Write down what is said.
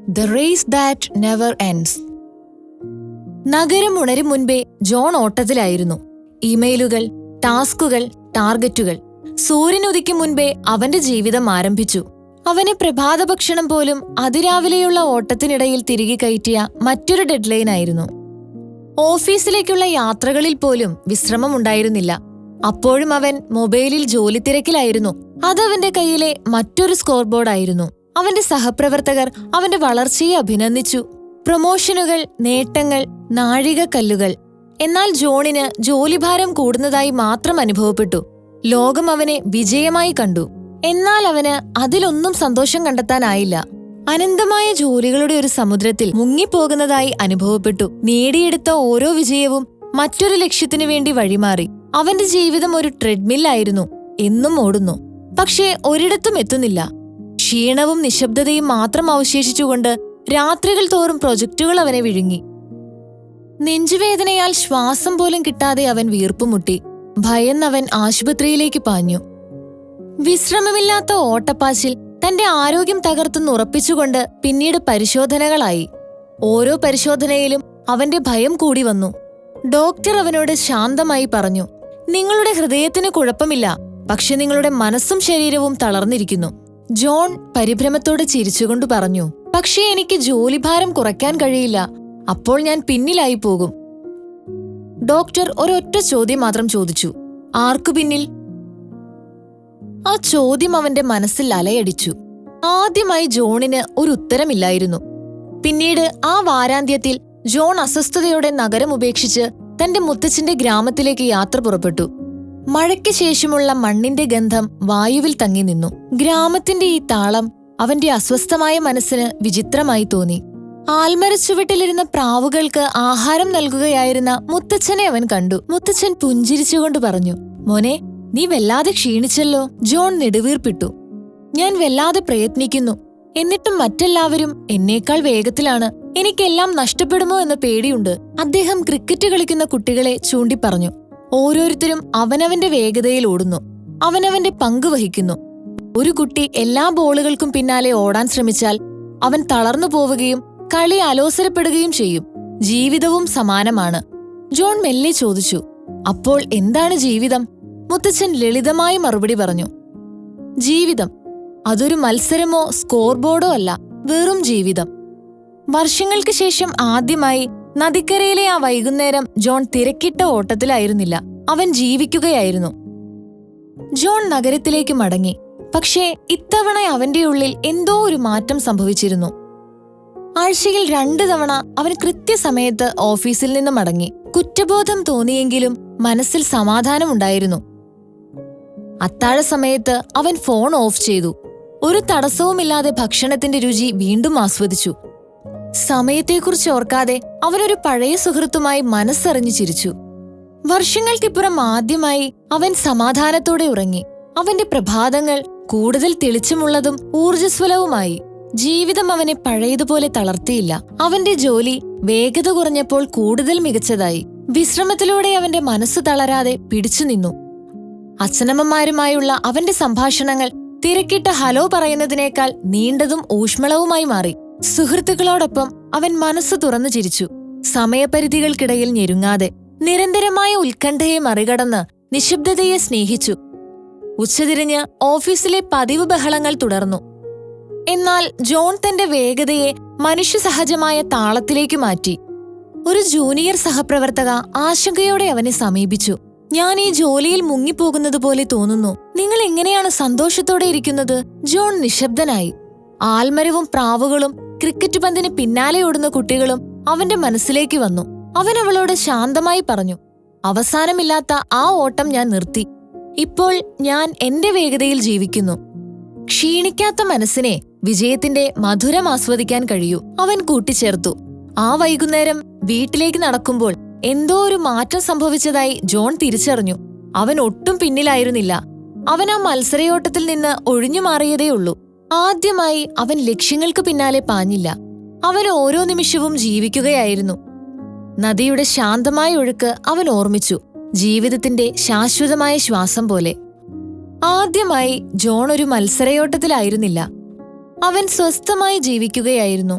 The race that never ends. നഗരം ഉണരും മുൻപേ ജോൺ ഓട്ടത്തിലായിരുന്നു. ഇമെയിലുകൾ, ടാസ്കുകൾ, ടാർഗറ്റുകൾ. സൂര്യനുദിക്കും മുൻപേ അവന്റെ ജീവിതം ആരംഭിച്ചു. അവന് പ്രഭാതഭക്ഷണം പോലും അതിരാവിലെയുള്ള ഓട്ടത്തിനിടയിൽ തിരികെ കയറ്റിയ മറ്റൊരു ഡെഡ്ലൈനായിരുന്നു. ഓഫീസിലേക്കുള്ള യാത്രകളിൽ പോലും വിശ്രമമുണ്ടായിരുന്നില്ല. അപ്പോഴും അവൻ മൊബൈലിൽ ജോലി തിരക്കിലായിരുന്നു. അതവന്റെ കയ്യിലെ മറ്റൊരു സ്കോർ ബോർഡായിരുന്നു. അവന്റെ സഹപ്രവർത്തകർ അവന്റെ വളർച്ചയെ അഭിനന്ദിച്ചു. പ്രൊമോഷനുകൾ, നേട്ടങ്ങൾ, നാഴികക്കല്ലുകൾ. എന്നാൽ ജോണിന് ജോലിഭാരം കൂടുന്നതായി മാത്രം അനുഭവപ്പെട്ടു. ലോകം അവനെ വിജയമായി കണ്ടു. എന്നാൽ അവന് അതിലൊന്നും സന്തോഷം കണ്ടെത്താനായില്ല. അനന്തമായ ജോലികളുടെ ഒരു സമുദ്രത്തിൽ മുങ്ങിപ്പോകുന്നതായി അനുഭവപ്പെട്ടു. നേടിയെടുത്ത ഓരോ വിജയവും മറ്റൊരു ലക്ഷ്യത്തിനു വേണ്ടി വഴിമാറി. അവന്റെ ജീവിതം ഒരു ട്രെഡ്മില്ലായിരുന്നു. എന്നും ഓടുന്നു, പക്ഷേ ഒരിടത്തും എത്തുന്നില്ല. ക്ഷീണവും നിശബ്ദതയും മാത്രം അവശേഷിച്ചുകൊണ്ട് രാത്രികൾ തോറും പ്രൊജക്റ്റുകൾ അവനെ വിഴുങ്ങി. നെഞ്ചുവേദനയാൽ ശ്വാസം പോലും കിട്ടാതെ അവൻ വീർപ്പുമുട്ടി. ഭയന്നവൻ ആശുപത്രിയിലേക്ക് പാഞ്ഞു. വിശ്രമമില്ലാത്ത ഓട്ടപ്പാച്ചിൽ തന്റെ ആരോഗ്യം തകർത്തുന്നുറപ്പിച്ചുകൊണ്ട് പിന്നീട് പരിശോധനകളായി. ഓരോ പരിശോധനയിലും അവന്റെ ഭയം കൂടി വന്നു. ഡോക്ടർ അവനോട് ശാന്തമായി പറഞ്ഞു, നിങ്ങളുടെ ഹൃദയത്തിന് കുഴപ്പമില്ല, പക്ഷെ നിങ്ങളുടെ മനസ്സും ശരീരവും തളർന്നിരിക്കുന്നു. ജോൺ പരിഭ്രമത്തോടെ ചിരിച്ചുകൊണ്ട് പറഞ്ഞു, പക്ഷേ എനിക്ക് ജോലിഭാരം കുറയ്ക്കാൻ കഴിയില്ല. അപ്പോൾ ഞാൻ പിന്നിലായി പോകും. ഡോക്ടർ ഒരൊറ്റ ചോദ്യം മാത്രം ചോദിച്ചു, ആർക്കു പിന്നിൽ? ആ ചോദ്യം അവന്റെ മനസ്സിൽ അലയടിച്ചു. ആദ്യമായി ജോണിന് ഒരു ഉത്തരമില്ലായിരുന്നു. പിന്നീട് ആ വാരാന്ത്യത്തിൽ ജോൺ അസ്വസ്ഥതയോടെ നഗരം ഉപേക്ഷിച്ച് തന്റെ മുത്തച്ഛന്റെ ഗ്രാമത്തിലേക്ക് യാത്ര പുറപ്പെട്ടു. മഴയ്ക്ക് ശേഷമുള്ള മണ്ണിന്റെ ഗന്ധം വായുവിൽ തങ്ങി നിന്നു. ഗ്രാമത്തിന്റെ ഈ താളം അവന്റെ അസ്വസ്ഥമായ മനസ്സിന് വിചിത്രമായി തോന്നി. ആൽമരച്ചുവട്ടിലിരുന്ന പ്രാവുകൾക്ക് ആഹാരം നൽകുകയായിരുന്ന മുത്തച്ഛനെ അവൻ കണ്ടു. മുത്തച്ഛൻ പുഞ്ചിരിച്ചുകൊണ്ട് പറഞ്ഞു, മോനെ, നീ വല്ലാതെ ക്ഷീണിച്ചല്ലോ. ജോൺ നെടുവീർപ്പിട്ടു. ഞാൻ വല്ലാതെ പ്രയത്നിക്കുന്നു, എന്നിട്ടും മറ്റെല്ലാവരും എന്നേക്കാൾ വേഗത്തിലാണ്. എനിക്കെല്ലാം നഷ്ടപ്പെടുമോ എന്ന പേടിയുണ്ട്. അദ്ദേഹം ക്രിക്കറ്റ് കളിക്കുന്ന കുട്ടികളെ ചൂണ്ടിപ്പറഞ്ഞു. ഓരോരുത്തരും അവനവന്റെ വേഗതയിൽ ഓടുന്നു, അവനവന്റെ പങ്ക് വഹിക്കുന്നു. ഒരു കുട്ടി എല്ലാ ബോളുകൾക്കും പിന്നാലെ ഓടാൻ ശ്രമിച്ചാൽ അവൻ തളർന്നു പോവുകയും കളി അലോസരപ്പെടുകയും ചെയ്യും. ജീവിതവും സമാനമാണ്. ജോൺ മെല്ലെ ചോദിച്ചു, അപ്പോൾ എന്താണ് ജീവിതം? മുത്തച്ഛൻ ലളിതമായി മറുപടി പറഞ്ഞു, ജീവിതം അതൊരു മത്സരമോ സ്കോർ ബോർഡോ അല്ല, വെറും ജീവിതം. വർഷങ്ങൾക്ക് ശേഷം ആദ്യമായി നദിക്കരയിലെ ആ വൈകുന്നേരം ജോൺ തിരക്കിട്ട ഓട്ടത്തിലായിരുന്നില്ല, അവൻ ജീവിക്കുകയായിരുന്നു. ജോൺ നഗരത്തിലേക്ക് മടങ്ങി. പക്ഷേ ഇത്തവണ അവന്റെ ഉള്ളിൽ എന്തോ ഒരു മാറ്റം സംഭവിച്ചിരുന്നു. ആഴ്ചയിൽ 2 തവണ അവൻ കൃത്യസമയത്ത് ഓഫീസിൽ നിന്ന് മടങ്ങി. കുറ്റബോധം തോന്നിയെങ്കിലും മനസ്സിൽ സമാധാനമുണ്ടായിരുന്നു. അത്താഴ സമയത്ത് അവൻ ഫോൺ ഓഫ് ചെയ്തു. ഒരു തടസ്സവുമില്ലാതെ ഭക്ഷണത്തിന്റെ രുചി വീണ്ടും ആസ്വദിച്ചു. സമയത്തെക്കുറിച്ച് ഓർക്കാതെ അവനൊരു പഴയ സുഹൃത്തുമായി മനസ്സറിഞ്ഞു ചിരിച്ചു. വർഷങ്ങൾക്കിപ്പുറം ആദ്യമായി അവൻ സമാധാനത്തോടെ ഉറങ്ങി. അവന്റെ പ്രഭാതങ്ങൾ കൂടുതൽ തെളിച്ചമുള്ളതും ഊർജ്ജസ്വലവുമായി. ജീവിതം അവനെ പഴയതുപോലെ തളർത്തിയില്ല. അവന്റെ ജോലി വേഗത കുറഞ്ഞപ്പോൾ കൂടുതൽ മികച്ചതായി. വിശ്രമത്തിലൂടെ അവന്റെ മനസ്സ് തളരാതെ പിടിച്ചുനിന്നു. അച്ഛനമ്മമാരുമായുള്ള അവന്റെ സംഭാഷണങ്ങൾ തിരക്കിട്ട ഹലോ പറയുന്നതിനേക്കാൾ നീണ്ടതും ഊഷ്മളവുമായി മാറി. സുഹൃത്തുക്കളോടൊപ്പം അവൻ മനസ്സ് തുറന്നു ചിരിച്ചു. സമയപരിധികൾക്കിടയിൽ ഞെരുങ്ങാതെ നിരന്തരമായ ഉത്കണ്ഠയെ മറികടന്ന് നിശബ്ദതയെ സ്നേഹിച്ചു. ഉച്ചതിരിഞ്ഞ് ഓഫീസിലെ പതിവ് ബഹളങ്ങൾ തുടർന്നു. എന്നാൽ ജോൺ തന്റെ വേഗതയെ മനുഷ്യസഹജമായ താളത്തിലേക്ക് മാറ്റി. ഒരു ജൂനിയർ സഹപ്രവർത്തക ആശങ്കയോടെ അവനെ സമീപിച്ചു. ഞാൻ ഈ ജോലിയിൽ മുങ്ങിപ്പോകുന്നതുപോലെ തോന്നുന്നു. നിങ്ങൾ എങ്ങനെയാണ് സന്തോഷത്തോടെ ഇരിക്കുന്നത്? ജോൺ നിശബ്ദനായി. ആൽമരവും പ്രാവുകളും ക്രിക്കറ്റ് പന്തിന് പിന്നാലെ ഓടുന്ന കുട്ടികളും അവന്റെ മനസ്സിലേക്ക് വന്നു. അവൻ അവളോട് ശാന്തമായി പറഞ്ഞു, അവസാനമില്ലാത്ത ആ ഓട്ടം ഞാൻ നിർത്തി. ഇപ്പോൾ ഞാൻ എന്റെ വേഗതയിൽ ജീവിക്കുന്നു. ക്ഷീണിക്കാത്ത മനസ്സിനെ വിജയത്തിന്റെ മധുരം ആസ്വദിക്കാൻ കഴിയൂ, അവൻ കൂട്ടിച്ചേർത്തു. ആ വൈകുന്നേരം വീട്ടിലേക്ക് നടക്കുമ്പോൾ എന്തോ ഒരു മാറ്റം സംഭവിച്ചതായി ജോൺ തിരിച്ചറിഞ്ഞു. അവൻ ഒട്ടും പിന്നിലായിരുന്നില്ല. അവൻ ആ മത്സരയോട്ടത്തിൽ നിന്ന് ഒഴിഞ്ഞു മാറിയതേയുള്ളൂ. ആദ്യമായി അവൻ ലക്ഷ്യങ്ങൾക്ക് പിന്നാലെ പാഞ്ഞില്ല. അവൻ ഓരോ നിമിഷവും ജീവിക്കുകയായിരുന്നു. നദിയുടെ ശാന്തമായ ഒഴുക്ക് അവൻ ഓർമ്മിച്ചു, ജീവിതത്തിന്റെ ശാശ്വതമായ ശ്വാസം പോലെ. ആദ്യമായി ജോൺ ഒരു മത്സരയോട്ടത്തിലായിരുന്നില്ല. അവൻ സ്വസ്ഥമായി ജീവിക്കുകയായിരുന്നു.